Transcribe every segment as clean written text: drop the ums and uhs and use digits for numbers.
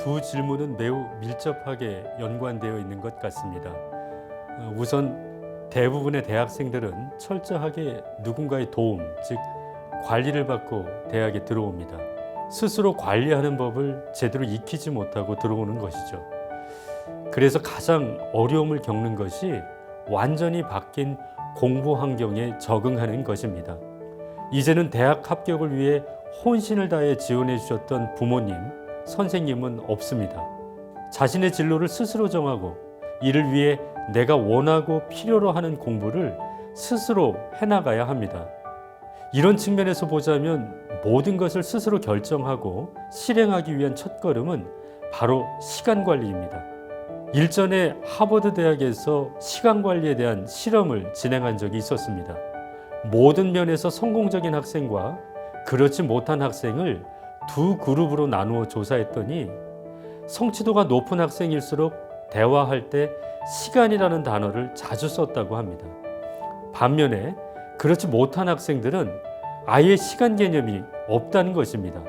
두 질문은 매우 밀접하게 연관되어 있는 것 같습니다. 우선 대부분의 대학생들은 철저하게 누군가의 도움, 즉 관리를 받고 대학에 들어옵니다. 스스로 관리하는 법을 제대로 익히지 못하고 들어오는 것이죠. 그래서 가장 어려움을 겪는 것이 완전히 바뀐 공부 환경에 적응하는 것입니다. 이제는 대학 합격을 위해 혼신을 다해 지원해 주셨던 부모님, 선생님은 없습니다. 자신의 진로를 스스로 정하고 이를 위해 내가 원하고 필요로 하는 공부를 스스로 해나가야 합니다. 이런 측면에서 보자면 모든 것을 스스로 결정하고 실행하기 위한 첫걸음은 바로 시간 관리입니다. 일전에 하버드 대학에서 시간 관리에 대한 실험을 진행한 적이 있었습니다. 모든 면에서 성공적인 학생과 그렇지 못한 학생을 두 그룹으로 나누어 조사했더니 성취도가 높은 학생일수록 대화할 때 시간이라는 단어를 자주 썼다고 합니다. 반면에 그렇지 못한 학생들은 아예 시간 개념이 없다는 것입니다.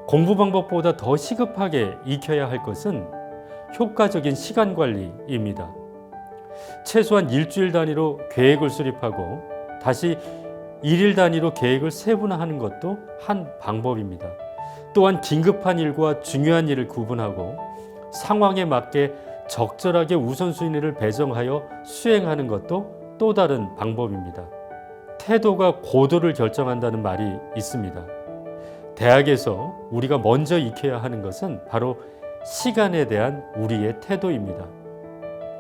공부 방법보다 더 시급하게 익혀야 할 것은 효과적인 시간 관리입니다. 최소한 일주일 단위로 계획을 수립하고 다시 일일 단위로 계획을 세분화하는 것도 한 방법입니다. 또한 긴급한 일과 중요한 일을 구분하고 상황에 맞게 적절하게 우선순위를 배정하여 수행하는 것도 또 다른 방법입니다. 태도가 고도를 결정한다는 말이 있습니다. 대학에서 우리가 먼저 익혀야 하는 것은 바로 시간에 대한 우리의 태도입니다.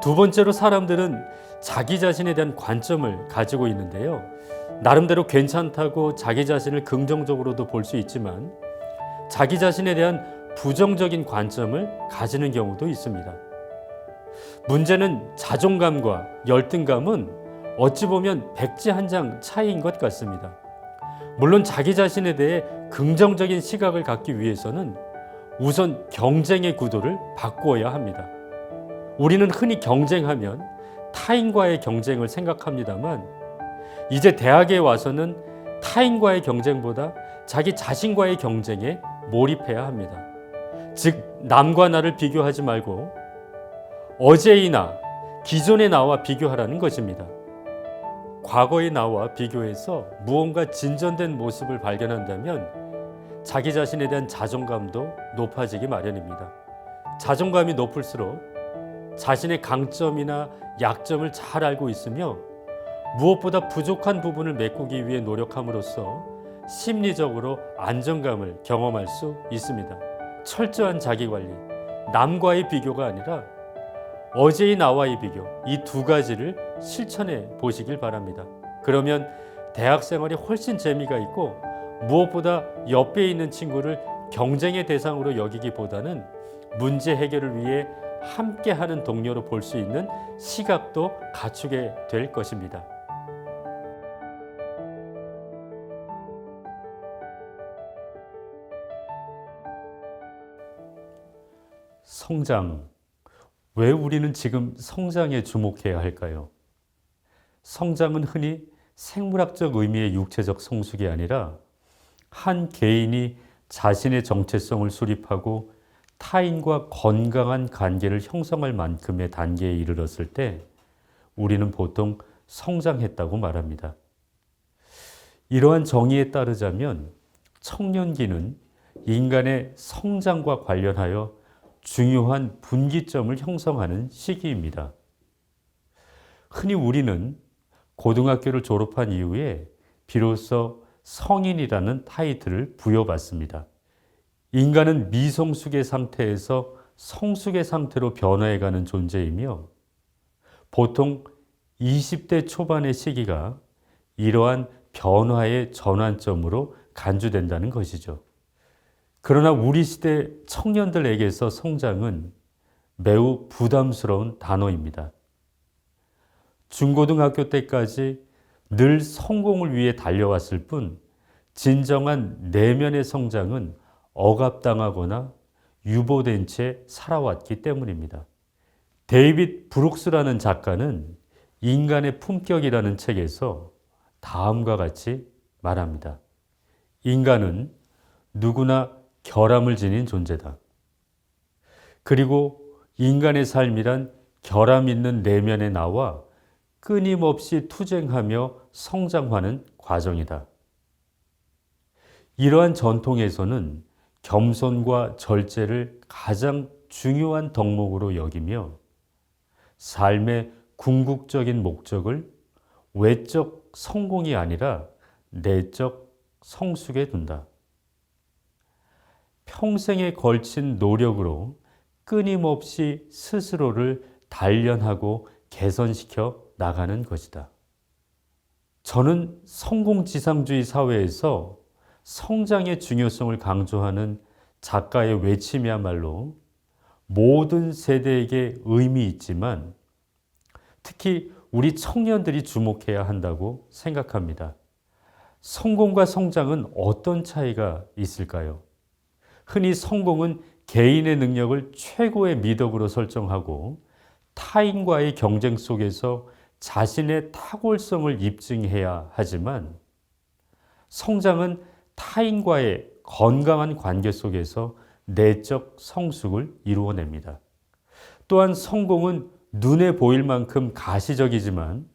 두 번째로 사람들은 자기 자신에 대한 관점을 가지고 있는데요. 나름대로 괜찮다고 자기 자신을 긍정적으로도 볼 수 있지만 자기 자신에 대한 부정적인 관점을 가지는 경우도 있습니다. 문제는 자존감과 열등감은 어찌 보면 백지 한 장 차이인 것 같습니다. 물론 자기 자신에 대해 긍정적인 시각을 갖기 위해서는 우선 경쟁의 구도를 바꾸어야 합니다. 우리는 흔히 경쟁하면 타인과의 경쟁을 생각합니다만 이제 대학에 와서는 타인과의 경쟁보다 자기 자신과의 경쟁에 몰입해야 합니다. 즉 남과 나를 비교하지 말고 어제의 나, 기존의 나와 비교하라는 것입니다. 과거의 나와 비교해서 무언가 진전된 모습을 발견한다면 자기 자신에 대한 자존감도 높아지기 마련입니다. 자존감이 높을수록 자신의 강점이나 약점을 잘 알고 있으며 무엇보다 부족한 부분을 메꾸기 위해 노력함으로써 심리적으로 안정감을 경험할 수 있습니다. 철저한 자기관리, 남과의 비교가 아니라 어제의 나와의 비교, 이 두 가지를 실천해 보시길 바랍니다. 그러면 대학 생활이 훨씬 재미가 있고 무엇보다 옆에 있는 친구를 경쟁의 대상으로 여기기보다는 문제 해결을 위해 함께하는 동료로 볼 수 있는 시각도 갖추게 될 것입니다. 성장. 왜 우리는 지금 성장에 주목해야 할까요? 성장은 흔히 생물학적 의미의 육체적 성숙이 아니라 한 개인이 자신의 정체성을 수립하고 타인과 건강한 관계를 형성할 만큼의 단계에 이르렀을 때 우리는 보통 성장했다고 말합니다. 이러한 정의에 따르자면 청년기는 인간의 성장과 관련하여 중요한 분기점을 형성하는 시기입니다. 흔히 우리는 고등학교를 졸업한 이후에 비로소 성인이라는 타이틀을 부여받습니다. 인간은 미성숙의 상태에서 성숙의 상태로 변화해가는 존재이며 보통 20대 초반의 시기가 이러한 변화의 전환점으로 간주된다는 것이죠. 그러나 우리 시대 청년들에게서 성장은 매우 부담스러운 단어입니다. 중고등학교 때까지 늘 성공을 위해 달려왔을 뿐 진정한 내면의 성장은 억압당하거나 유보된 채 살아왔기 때문입니다. 데이빗 브룩스라는 작가는 인간의 품격이라는 책에서 다음과 같이 말합니다. 인간은 누구나 결함을 지닌 존재다. 그리고 인간의 삶이란 결함 있는 내면의 나와 끊임없이 투쟁하며 성장하는 과정이다. 이러한 전통에서는 겸손과 절제를 가장 중요한 덕목으로 여기며 삶의 궁극적인 목적을 외적 성공이 아니라 내적 성숙에 둔다. 평생에 걸친 노력으로 끊임없이 스스로를 단련하고 개선시켜 나가는 것이다. 저는 성공지상주의 사회에서 성장의 중요성을 강조하는 작가의 외침이야말로 모든 세대에게 의미 있지만 특히 우리 청년들이 주목해야 한다고 생각합니다. 성공과 성장은 어떤 차이가 있을까요? 흔히 성공은 개인의 능력을 최고의 미덕으로 설정하고 타인과의 경쟁 속에서 자신의 탁월성을 입증해야 하지만 성장은 타인과의 건강한 관계 속에서 내적 성숙을 이루어냅니다. 또한 성공은 눈에 보일 만큼 가시적이지만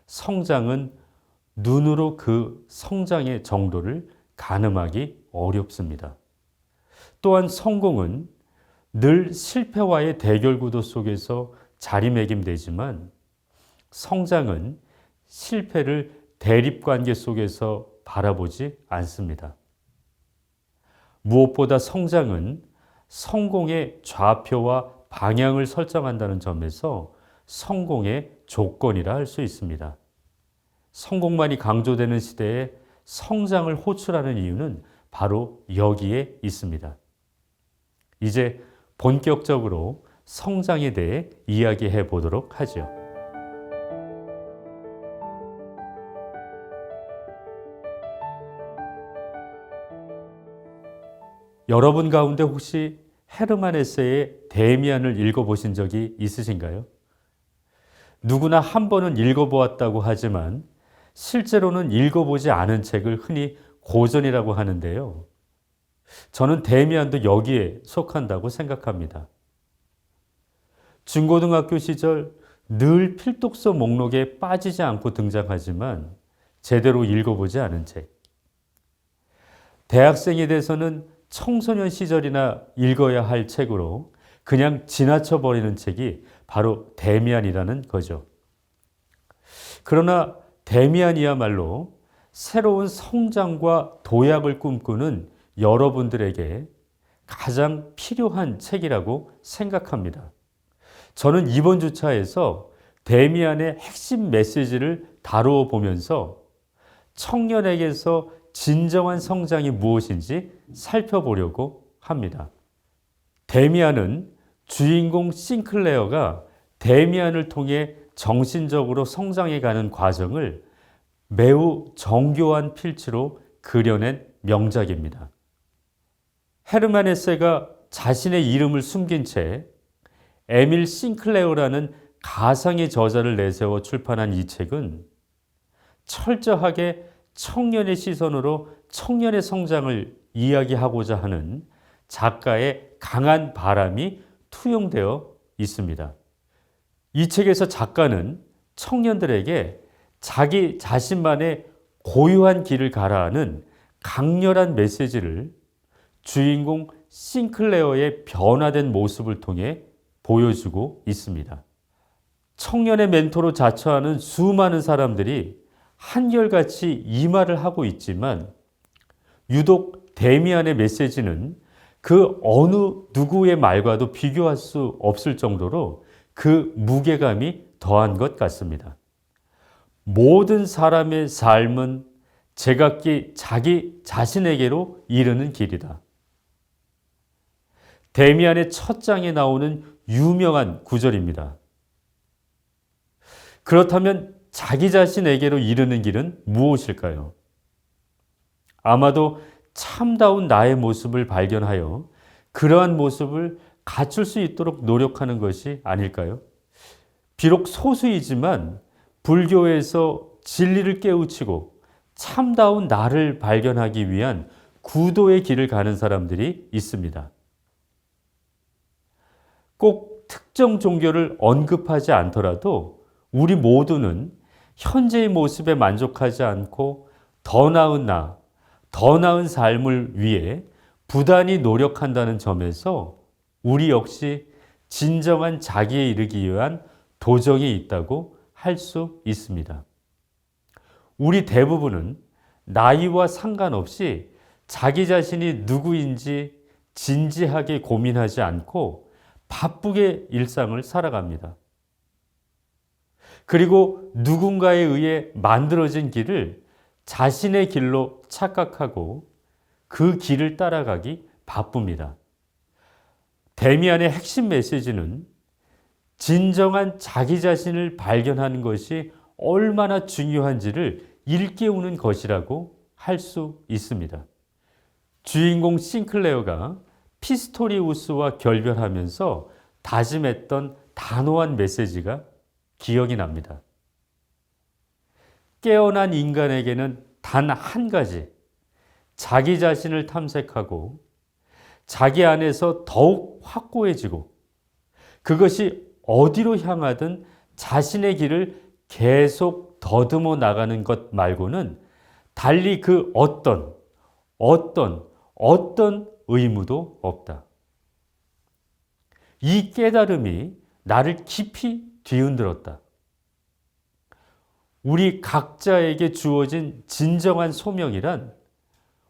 성장은 눈으로 그 성장의 정도를 가늠하기 어렵습니다. 또한 성공은 늘 실패와의 대결 구도 속에서 자리매김되지만 성장은 실패를 대립관계 속에서 바라보지 않습니다. 무엇보다 성장은 성공의 좌표와 방향을 설정한다는 점에서 성공의 조건이라 할 수 있습니다. 성공만이 강조되는 시대에 성장을 호출하는 이유는 바로 여기에 있습니다. 이제 본격적으로 성장에 대해 이야기해 보도록 하죠. 여러분 가운데 혹시 헤르만 헤세의 데미안을 읽어보신 적이 있으신가요? 누구나 한 번은 읽어보았다고 하지만 실제로는 읽어보지 않은 책을 흔히 고전이라고 하는데요. 저는 데미안도 여기에 속한다고 생각합니다. 중고등학교 시절 늘 필독서 목록에 빠지지 않고 등장하지만 제대로 읽어보지 않은 책. 대학생이 돼서는 청소년 시절이나 읽어야 할 책으로 그냥 지나쳐버리는 책이 바로 데미안이라는 거죠. 그러나 데미안이야말로 새로운 성장과 도약을 꿈꾸는 여러분들에게 가장 필요한 책이라고 생각합니다. 저는 이번 주차에서 데미안의 핵심 메시지를 다루어 보면서 청년에게서 진정한 성장이 무엇인지 살펴보려고 합니다. 데미안은 주인공 싱클레어가 데미안을 통해 정신적으로 성장해가는 과정을 매우 정교한 필치로 그려낸 명작입니다. 헤르만 헤세가 자신의 이름을 숨긴 채 에밀 싱클레어라는 가상의 저자를 내세워 출판한 이 책은 철저하게 청년의 시선으로 청년의 성장을 이야기하고자 하는 작가의 강한 바람이 투영되어 있습니다. 이 책에서 작가는 청년들에게 자기 자신만의 고유한 길을 가라하는 강렬한 메시지를 주인공 싱클레어의 변화된 모습을 통해 보여주고 있습니다. 청년의 멘토로 자처하는 수많은 사람들이 한결같이 이 말을 하고 있지만 유독 데미안의 메시지는 그 어느 누구의 말과도 비교할 수 없을 정도로 그 무게감이 더한 것 같습니다. 모든 사람의 삶은 제각기 자기 자신에게로 이르는 길이다. 데미안의 첫 장에 나오는 유명한 구절입니다. 그렇다면 자기 자신에게로 이르는 길은 무엇일까요? 아마도 참다운 나의 모습을 발견하여 그러한 모습을 갖출 수 있도록 노력하는 것이 아닐까요? 비록 소수이지만 불교에서 진리를 깨우치고 참다운 나를 발견하기 위한 구도의 길을 가는 사람들이 있습니다. 꼭 특정 종교를 언급하지 않더라도 우리 모두는 현재의 모습에 만족하지 않고 더 나은 나, 더 나은 삶을 위해 부단히 노력한다는 점에서 우리 역시 진정한 자기에 이르기 위한 도정이 있다고 할 수 있습니다. 우리 대부분은 나이와 상관없이 자기 자신이 누구인지 진지하게 고민하지 않고 바쁘게 일상을 살아갑니다. 그리고 누군가에 의해 만들어진 길을 자신의 길로 착각하고 그 길을 따라가기 바쁩니다. 데미안의 핵심 메시지는 진정한 자기 자신을 발견하는 것이 얼마나 중요한지를 일깨우는 것이라고 할 수 있습니다. 주인공 싱클레어가 피스토리우스와 결별하면서 다짐했던 단호한 메시지가 기억이 납니다. 깨어난 인간에게는 단 한 가지, 자기 자신을 탐색하고 자기 안에서 더욱 확고해지고 그것이 어디로 향하든 자신의 길을 계속 더듬어 나가는 것 말고는 달리 그 어떤 의무도 없다. 이 깨달음이 나를 깊이 뒤흔들었다. 우리 각자에게 주어진 진정한 소명이란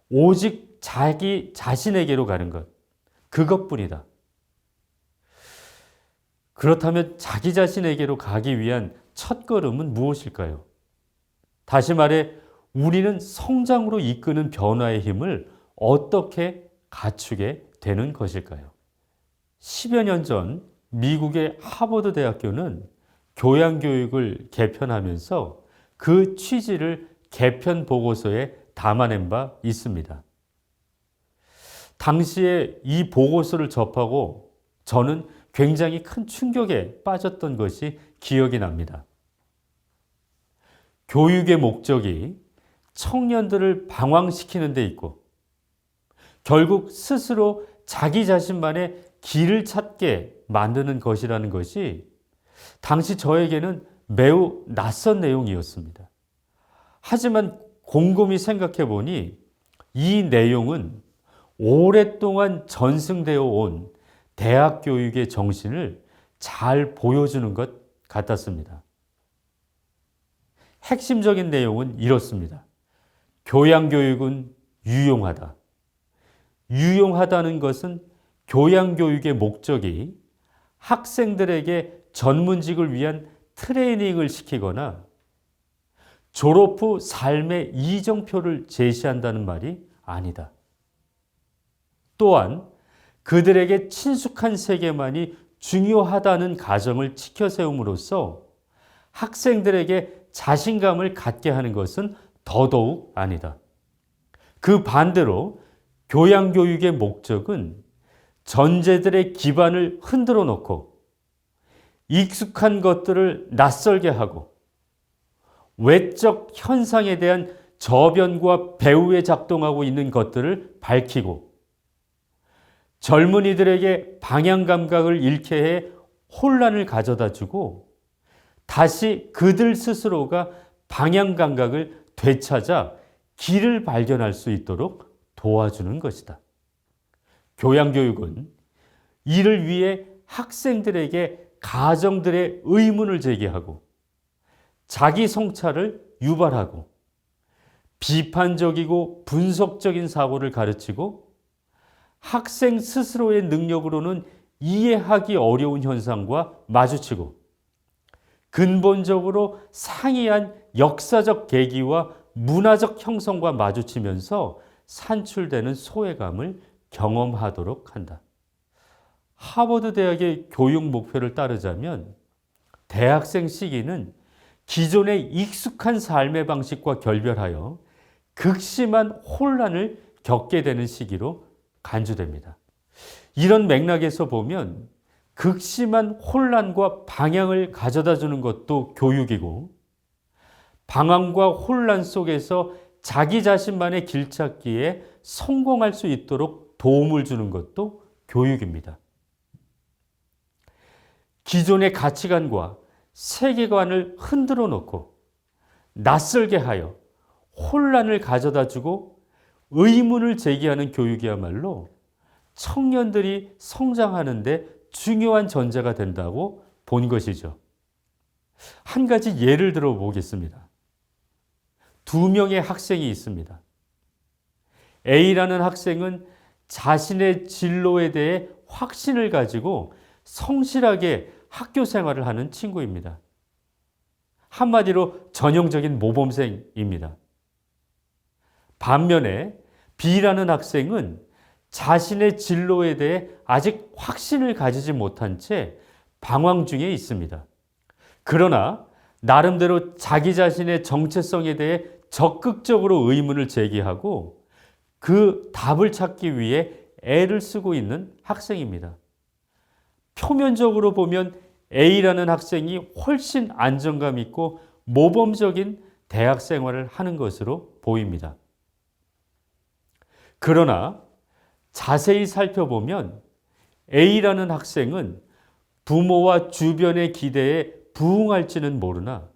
오직 자기 자신에게로 가는 것, 그것뿐이다. 그렇다면 자기 자신에게로 가기 위한 첫걸음은 무엇일까요? 다시 말해, 우리는 성장으로 이끄는 변화의 힘을 어떻게 갖추게 되는 것일까요? 10여 년 전 미국의 하버드 대학교는 교양교육을 개편하면서 그 취지를 개편 보고서에 담아낸 바 있습니다. 당시에 이 보고서를 접하고 저는 굉장히 큰 충격에 빠졌던 것이 기억이 납니다. 교육의 목적이 청년들을 방황시키는 데 있고 결국 스스로 자기 자신만의 길을 찾게 만드는 것이라는 것이 당시 저에게는 매우 낯선 내용이었습니다. 하지만 곰곰이 생각해 보니 이 내용은 오랫동안 전승되어 온 대학 교육의 정신을 잘 보여주는 것 같았습니다. 핵심적인 내용은 이렇습니다. 교양교육은 유용하다. 유용하다는 것은 교양교육의 목적이 학생들에게 전문직을 위한 트레이닝을 시키거나 졸업 후 삶의 이정표를 제시한다는 말이 아니다. 또한 그들에게 친숙한 세계만이 중요하다는 가정을 지켜 세움으로써 학생들에게 자신감을 갖게 하는 것은 더더욱 아니다. 그 반대로 교양교육의 목적은 전제들의 기반을 흔들어 놓고 익숙한 것들을 낯설게 하고 외적 현상에 대한 저변과 배후에 작동하고 있는 것들을 밝히고 젊은이들에게 방향 감각을 잃게 해 혼란을 가져다 주고 다시 그들 스스로가 방향 감각을 되찾아 길을 발견할 수 있도록 도와주는 것이다. 교양교육은 이를 위해 학생들에게 가정들의 의문을 제기하고 자기 성찰을 유발하고 비판적이고 분석적인 사고를 가르치고 학생 스스로의 능력으로는 이해하기 어려운 현상과 마주치고 근본적으로 상이한 역사적 계기와 문화적 형성과 마주치면서 산출되는 소외감을 경험하도록 한다. 하버드 대학의 교육 목표를 따르자면 대학생 시기는 기존의 익숙한 삶의 방식과 결별하여 극심한 혼란을 겪게 되는 시기로 간주됩니다. 이런 맥락에서 보면 극심한 혼란과 방향을 가져다 주는 것도 교육이고 방황과 혼란 속에서 자기 자신만의 길 찾기에 성공할 수 있도록 도움을 주는 것도 교육입니다. 기존의 가치관과 세계관을 흔들어 놓고 낯설게 하여 혼란을 가져다 주고 의문을 제기하는 교육이야말로 청년들이 성장하는 데 중요한 전제가 된다고 본 것이죠. 한 가지 예를 들어 보겠습니다. 두 명의 학생이 있습니다. A라는 학생은 자신의 진로에 대해 확신을 가지고 성실하게 학교 생활을 하는 친구입니다. 한마디로 전형적인 모범생입니다. 반면에 B라는 학생은 자신의 진로에 대해 아직 확신을 가지지 못한 채 방황 중에 있습니다. 그러나 나름대로 자기 자신의 정체성에 대해 적극적으로 의문을 제기하고 그 답을 찾기 위해 애를 쓰고 있는 학생입니다. 표면적으로 보면 A라는 학생이 훨씬 안정감 있고 모범적인 대학 생활을 하는 것으로 보입니다. 그러나 자세히 살펴보면 A라는 학생은 부모와 주변의 기대에 부응할지는 모르나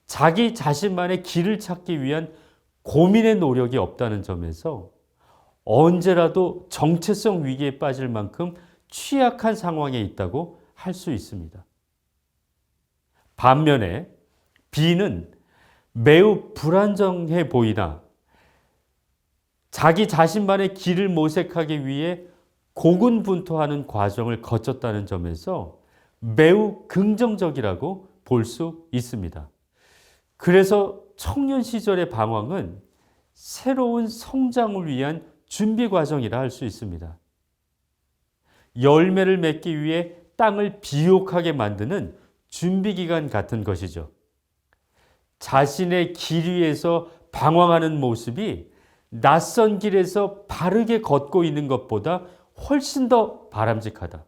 자기 자신만의 길을 찾기 위한 고민의 노력이 없다는 점에서 언제라도 정체성 위기에 빠질 만큼 취약한 상황에 있다고 할 수 있습니다. 반면에 B는 매우 불안정해 보이나 자기 자신만의 길을 모색하기 위해 고군분투하는 과정을 거쳤다는 점에서 매우 긍정적이라고 볼 수 있습니다. 그래서 청년 시절의 방황은 새로운 성장을 위한 준비 과정이라 할 수 있습니다. 열매를 맺기 위해 땅을 비옥하게 만드는 준비 기간 같은 것이죠. 자신의 길 위에서 방황하는 모습이 낯선 길에서 바르게 걷고 있는 것보다 훨씬 더 바람직하다.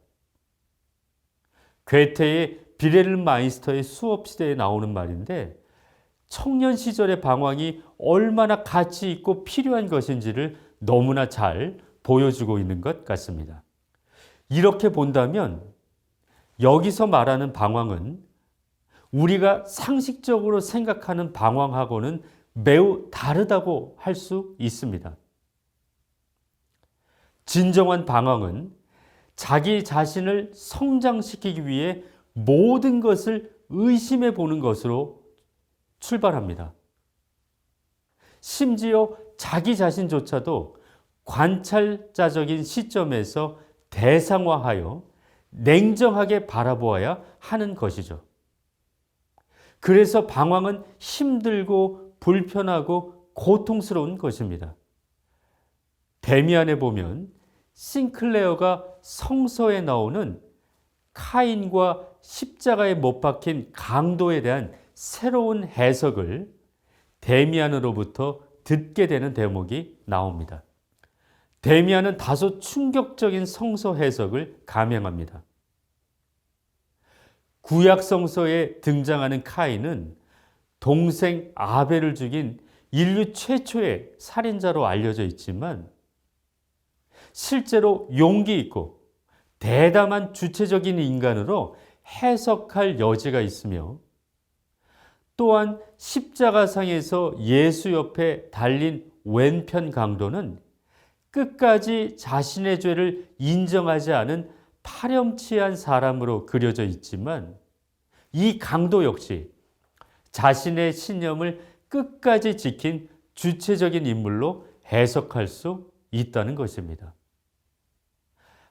괴테의 비레르마이스터의 수업 시대에 나오는 말인데 청년 시절의 방황이 얼마나 가치 있고 필요한 것인지를 너무나 잘 보여주고 있는 것 같습니다. 이렇게 본다면 여기서 말하는 방황은 우리가 상식적으로 생각하는 방황하고는 매우 다르다고 할 수 있습니다. 진정한 방황은 자기 자신을 성장시키기 위해 모든 것을 의심해 보는 것으로 출발합니다. 심지어 자기 자신조차도 관찰자적인 시점에서 대상화하여 냉정하게 바라보아야 하는 것이죠. 그래서 방황은 힘들고 불편하고 고통스러운 것입니다. 데미안에 보면 싱클레어가 성서에 나오는 카인과 십자가에 못 박힌 강도에 대한 새로운 해석을 데미안으로부터 듣게 되는 대목이 나옵니다. 데미안은 다소 충격적인 성서 해석을 감행합니다. 구약 성서에 등장하는 카인은 동생 아벨을 죽인 인류 최초의 살인자로 알려져 있지만 실제로 용기 있고 대담한 주체적인 인간으로 해석할 여지가 있으며 또한 십자가상에서 예수 옆에 달린 왼편 강도는 끝까지 자신의 죄를 인정하지 않은 파렴치한 사람으로 그려져 있지만 이 강도 역시 자신의 신념을 끝까지 지킨 주체적인 인물로 해석할 수 있다는 것입니다.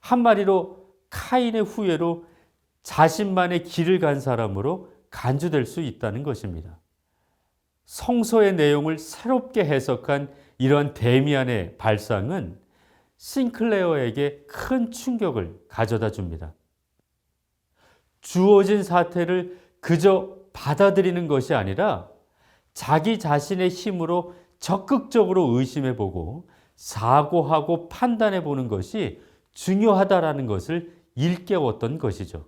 한마디로 카인의 후예로 자신만의 길을 간 사람으로 간주될 수 있다는 것입니다. 성서의 내용을 새롭게 해석한 이러한 데미안의 발상은 싱클레어에게 큰 충격을 가져다 줍니다. 주어진 사태를 그저 받아들이는 것이 아니라 자기 자신의 힘으로 적극적으로 의심해보고 사고하고 판단해보는 것이 중요하다라는 것을 일깨웠던 것이죠.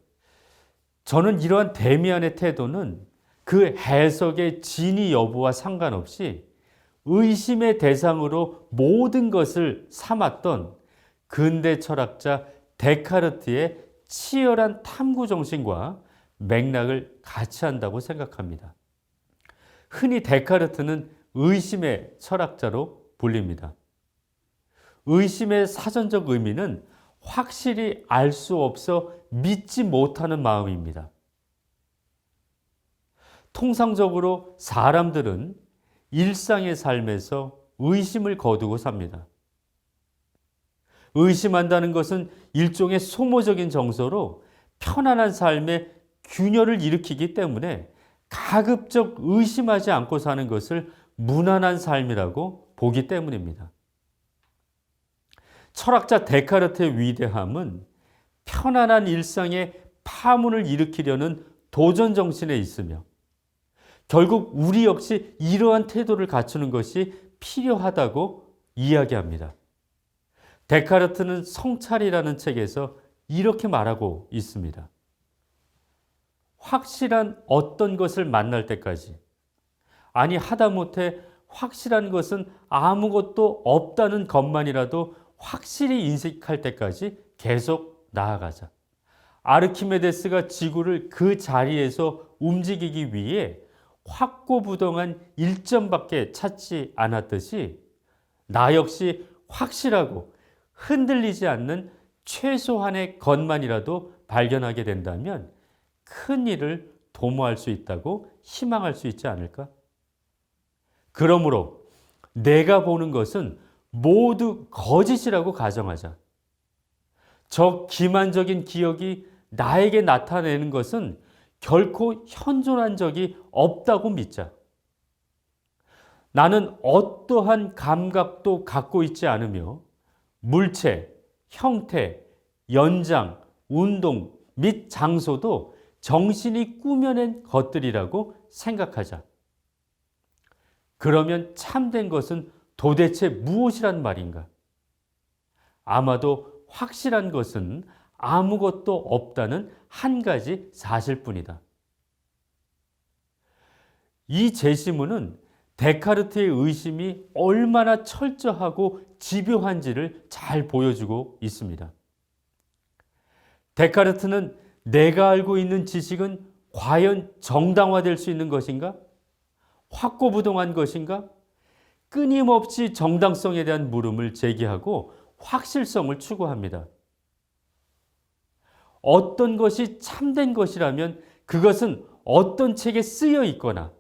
저는 이러한 데미안의 태도는 그 해석의 진위 여부와 상관없이 의심의 대상으로 모든 것을 삼았던 근대 철학자 데카르트의 치열한 탐구 정신과 맥락을 같이 한다고 생각합니다. 흔히 데카르트는 의심의 철학자로 불립니다. 의심의 사전적 의미는 확실히 알 수 없어 믿지 못하는 마음입니다. 통상적으로 사람들은 일상의 삶에서 의심을 거두고 삽니다. 의심한다는 것은 일종의 소모적인 정서로 편안한 삶에 균열을 일으키기 때문에 가급적 의심하지 않고 사는 것을 무난한 삶이라고 보기 때문입니다. 철학자 데카르트의 위대함은 편안한 일상에 파문을 일으키려는 도전 정신에 있으며 결국 우리 역시 이러한 태도를 갖추는 것이 필요하다고 이야기합니다. 데카르트는 성찰이라는 책에서 이렇게 말하고 있습니다. 확실한 어떤 것을 만날 때까지, 아니 하다못해 확실한 것은 아무것도 없다는 것만이라도 확실히 인식할 때까지 계속 나아가자. 아르키메데스가 지구를 그 자리에서 움직이기 위해 확고부동한 일점밖에 찾지 않았듯이 나 역시 확실하고 흔들리지 않는 최소한의 것만이라도 발견하게 된다면 큰 일을 도모할 수 있다고 희망할 수 있지 않을까? 그러므로 내가 보는 것은 모두 거짓이라고 가정하자. 저 기만적인 기억이 나에게 나타내는 것은 결코 현존한 적이 없다고 믿자. 나는 어떠한 감각도 갖고 있지 않으며 물체, 형태, 연장, 운동 및 장소도 정신이 꾸며낸 것들이라고 생각하자. 그러면 참된 것은 도대체 무엇이란 말인가? 아마도 확실한 것은 아무것도 없다는 한 가지 사실뿐이다. 이 제시문은 데카르트의 의심이 얼마나 철저하고 집요한지를 잘 보여주고 있습니다. 데카르트는 내가 알고 있는 지식은 과연 정당화될 수 있는 것인가? 확고부동한 것인가? 끊임없이 정당성에 대한 물음을 제기하고 확실성을 추구합니다. 어떤 것이 참된 것이라면 그것은 어떤 책에 쓰여 있거나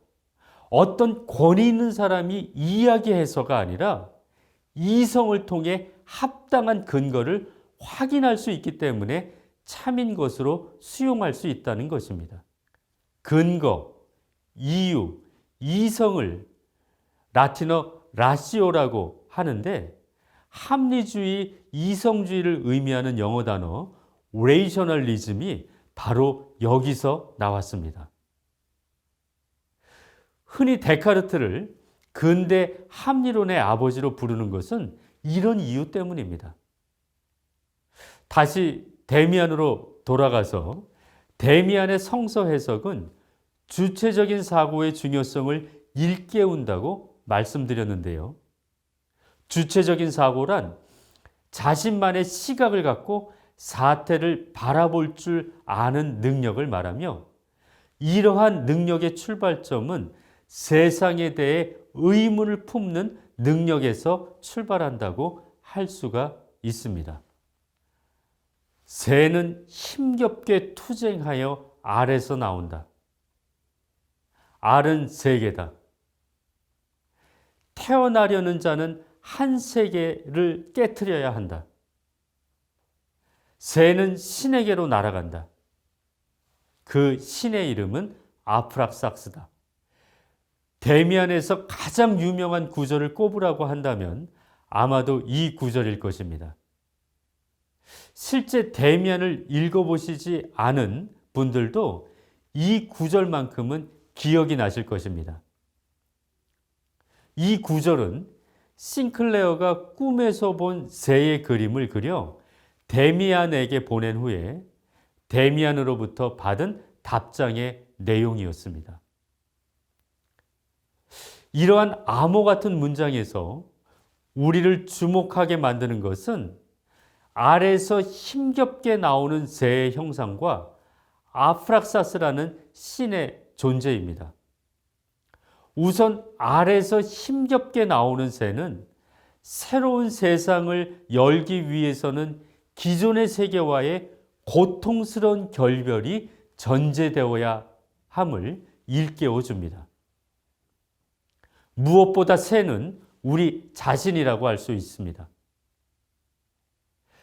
어떤 권위 있는 사람이 이야기해서가 아니라 이성을 통해 합당한 근거를 확인할 수 있기 때문에 참인 것으로 수용할 수 있다는 것입니다. 근거, 이유, 이성을 라틴어 라시오라고 하는데 합리주의, 이성주의를 의미하는 영어 단어 레이셔널리즘이 바로 여기서 나왔습니다. 흔히 데카르트를 근대 합리론의 아버지로 부르는 것은 이런 이유 때문입니다. 다시 데미안으로 돌아가서 데미안의 성서 해석은 주체적인 사고의 중요성을 일깨운다고 말씀드렸는데요. 주체적인 사고란 자신만의 시각을 갖고 사태를 바라볼 줄 아는 능력을 말하며 이러한 능력의 출발점은 세상에 대해 의문을 품는 능력에서 출발한다고 할 수가 있습니다. 새는 힘겹게 투쟁하여 알에서 나온다. 알은 세계다. 태어나려는 자는 한 세계를 깨트려야 한다. 새는 신에게로 날아간다. 그 신의 이름은 아프락삭스다. 데미안에서 가장 유명한 구절을 꼽으라고 한다면 아마도 이 구절일 것입니다. 실제 데미안을 읽어보시지 않은 분들도 이 구절만큼은 기억이 나실 것입니다. 이 구절은 싱클레어가 꿈에서 본 새의 그림을 그려 데미안에게 보낸 후에 데미안으로부터 받은 답장의 내용이었습니다. 이러한 암호 같은 문장에서 우리를 주목하게 만드는 것은 알에서 힘겹게 나오는 새의 형상과 아프락사스라는 신의 존재입니다. 우선 알에서 힘겹게 나오는 새는 새로운 세상을 열기 위해서는 기존의 세계와의 고통스러운 결별이 전제되어야 함을 일깨워 줍니다. 무엇보다 새는 우리 자신이라고 할 수 있습니다.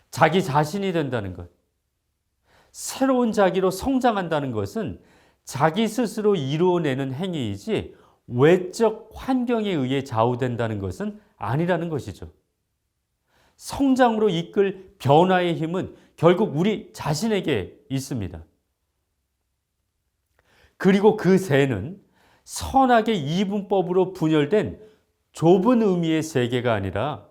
자기 자신이 된다는 것, 새로운 자기로 성장한다는 것은 자기 스스로 이루어내는 행위이지 외적 환경에 의해 좌우된다는 것은 아니라는 것이죠. 성장으로 이끌 변화의 힘은 결국 우리 자신에게 있습니다. 그리고 그 새는 선악의 이분법으로 분열된 좁은 의미의 세계가 아니라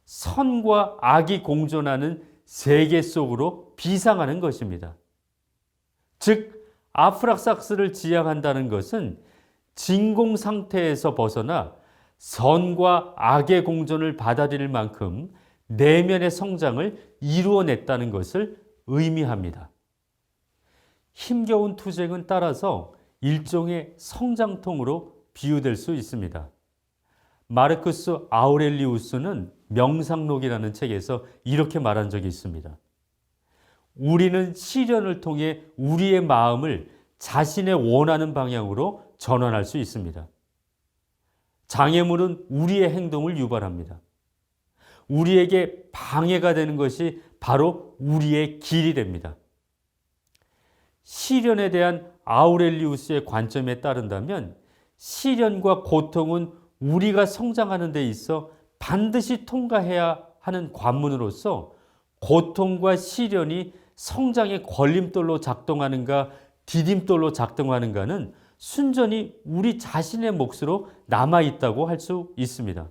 선과 악이 공존하는 세계 속으로 비상하는 것입니다. 즉, 아프락삭스를 지향한다는 것은 진공 상태에서 벗어나 선과 악의 공존을 받아들일 만큼 내면의 성장을 이루어냈다는 것을 의미합니다. 힘겨운 투쟁은 따라서 일종의 성장통으로 비유될 수 있습니다. 마르쿠스 아우렐리우스는 명상록이라는 책에서 이렇게 말한 적이 있습니다. 우리는 시련을 통해 우리의 마음을 자신의 원하는 방향으로 전환할 수 있습니다. 장애물은 우리의 행동을 유발합니다. 우리에게 방해가 되는 것이 바로 우리의 길이 됩니다. 시련에 대한 아우렐리우스의 관점에 따른다면 시련과 고통은 우리가 성장하는 데 있어 반드시 통과해야 하는 관문으로서 고통과 시련이 성장의 걸림돌로 작동하는가 디딤돌로 작동하는가는 순전히 우리 자신의 몫으로 남아있다고 할 수 있습니다.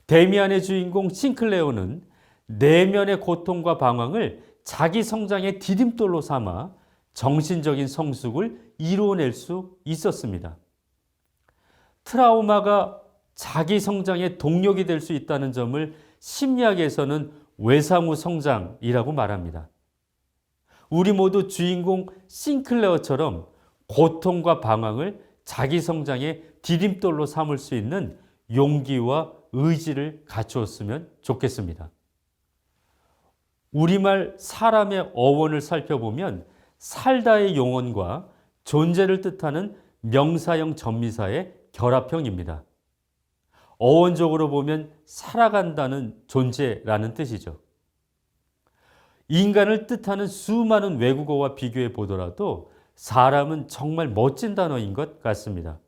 데미안의 주인공 싱클레어는 내면의 고통과 방황을 자기 성장의 디딤돌로 삼아 정신적인 성숙을 이루어낼 수 있었습니다. 트라우마가 자기 성장의 동력이 될 수 있다는 점을 심리학에서는 외상후 성장이라고 말합니다. 우리 모두 주인공 싱클레어처럼 고통과 방황을 자기 성장의 디딤돌로 삼을 수 있는 용기와 의지를 갖추었으면 좋겠습니다. 우리말 사람의 어원을 살펴보면 살다의 용언과 존재를 뜻하는 명사형 전미사의 결합형입니다. 어원적으로 보면 살아간다는 존재라는 뜻이죠. 인간을 뜻하는 수많은 외국어와 비교해 보더라도 사람은 정말 멋진 단어인 것 같습니다.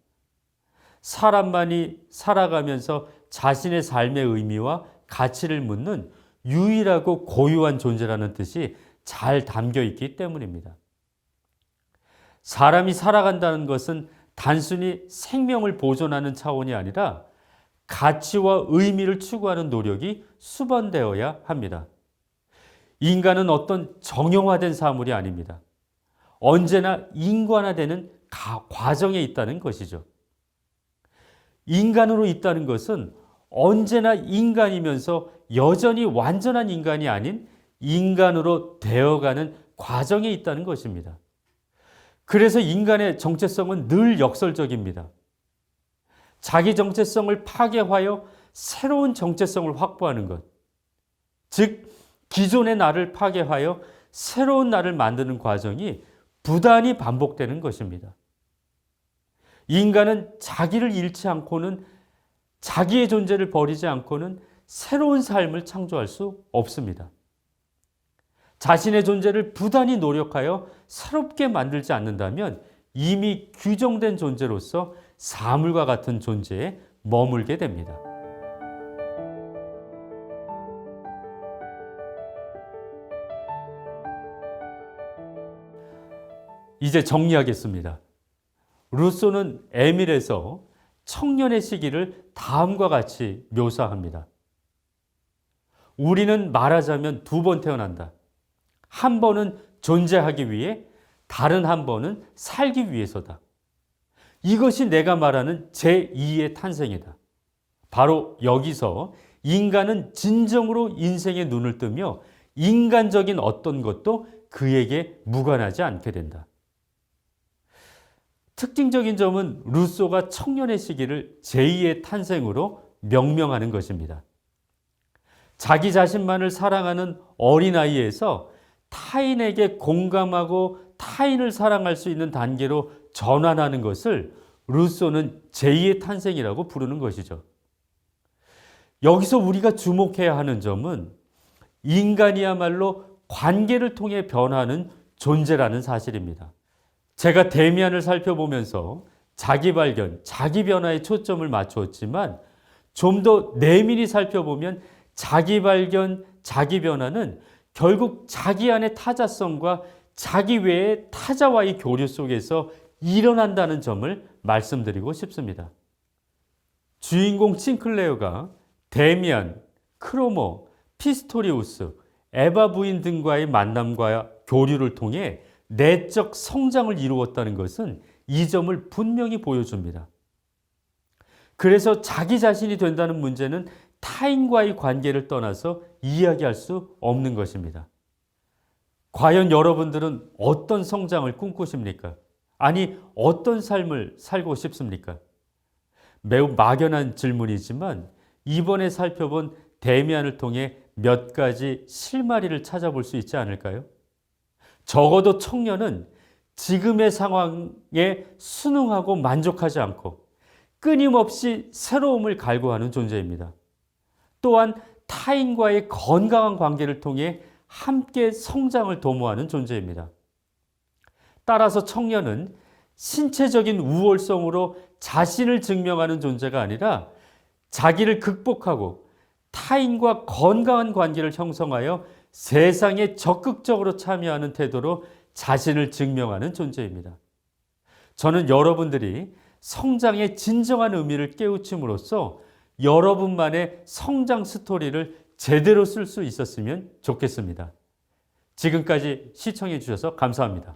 사람만이 살아가면서 자신의 삶의 의미와 가치를 묻는 유일하고 고유한 존재라는 뜻이 잘 담겨 있기 때문입니다. 사람이 살아간다는 것은 단순히 생명을 보존하는 차원이 아니라 가치와 의미를 추구하는 노력이 수반되어야 합니다. 인간은 어떤 정형화된 사물이 아닙니다. 언제나 인간화되는 과정에 있다는 것이죠. 인간으로 있다는 것은 언제나 인간이면서 여전히 완전한 인간이 아닌 인간으로 되어가는 과정에 있다는 것입니다. 그래서 인간의 정체성은 늘 역설적입니다. 자기 정체성을 파괴하여 새로운 정체성을 확보하는 것, 즉 기존의 나를 파괴하여 새로운 나를 만드는 과정이 부단히 반복되는 것입니다. 인간은 자기를 잃지 않고는, 자기의 존재를 버리지 않고는 새로운 삶을 창조할 수 없습니다. 자신의 존재를 부단히 노력하여 새롭게 만들지 않는다면 이미 규정된 존재로서 사물과 같은 존재에 머물게 됩니다. 이제 정리하겠습니다. 루소는 에밀에서 청년의 시기를 다음과 같이 묘사합니다. 우리는 말하자면 두 번 태어난다. 한 번은 존재하기 위해, 다른 한 번은 살기 위해서다. 이것이 내가 말하는 제2의 탄생이다. 바로 여기서 인간은 진정으로 인생의 눈을 뜨며 인간적인 어떤 것도 그에게 무관하지 않게 된다. 특징적인 점은 루소가 청년의 시기를 제2의 탄생으로 명명하는 것입니다. 자기 자신만을 사랑하는 어린아이에서 타인에게 공감하고 타인을 사랑할 수 있는 단계로 전환하는 것을 루소는 제2의 탄생이라고 부르는 것이죠. 여기서 우리가 주목해야 하는 점은 인간이야말로 관계를 통해 변하는 존재라는 사실입니다. 제가 데미안을 살펴보면서 자기 발견, 자기 변화에 초점을 맞추었지만 좀 더 내밀히 살펴보면 자기 발견, 자기 변화는 결국 자기 안의 타자성과 자기 외의 타자와의 교류 속에서 일어난다는 점을 말씀드리고 싶습니다. 주인공 싱클레어가 데미안, 크로모, 피스토리우스, 에바 부인 등과의 만남과 교류를 통해 내적 성장을 이루었다는 것은 이 점을 분명히 보여줍니다. 그래서 자기 자신이 된다는 문제는 타인과의 관계를 떠나서 이야기할 수 없는 것입니다. 과연 여러분들은 어떤 성장을 꿈꾸십니까? 아니, 어떤 삶을 살고 싶습니까? 매우 막연한 질문이지만 이번에 살펴본 데미안을 통해 몇 가지 실마리를 찾아볼 수 있지 않을까요? 적어도 청년은 지금의 상황에 순응하고 만족하지 않고 끊임없이 새로움을 갈구하는 존재입니다. 또한 타인과의 건강한 관계를 통해 함께 성장을 도모하는 존재입니다. 따라서 청년은 신체적인 우월성으로 자신을 증명하는 존재가 아니라 자기를 극복하고 타인과 건강한 관계를 형성하여 세상에 적극적으로 참여하는 태도로 자신을 증명하는 존재입니다. 저는 여러분들이 성장의 진정한 의미를 깨우침으로써 여러분만의 성장 스토리를 제대로 쓸 수 있었으면 좋겠습니다. 지금까지 시청해 주셔서 감사합니다.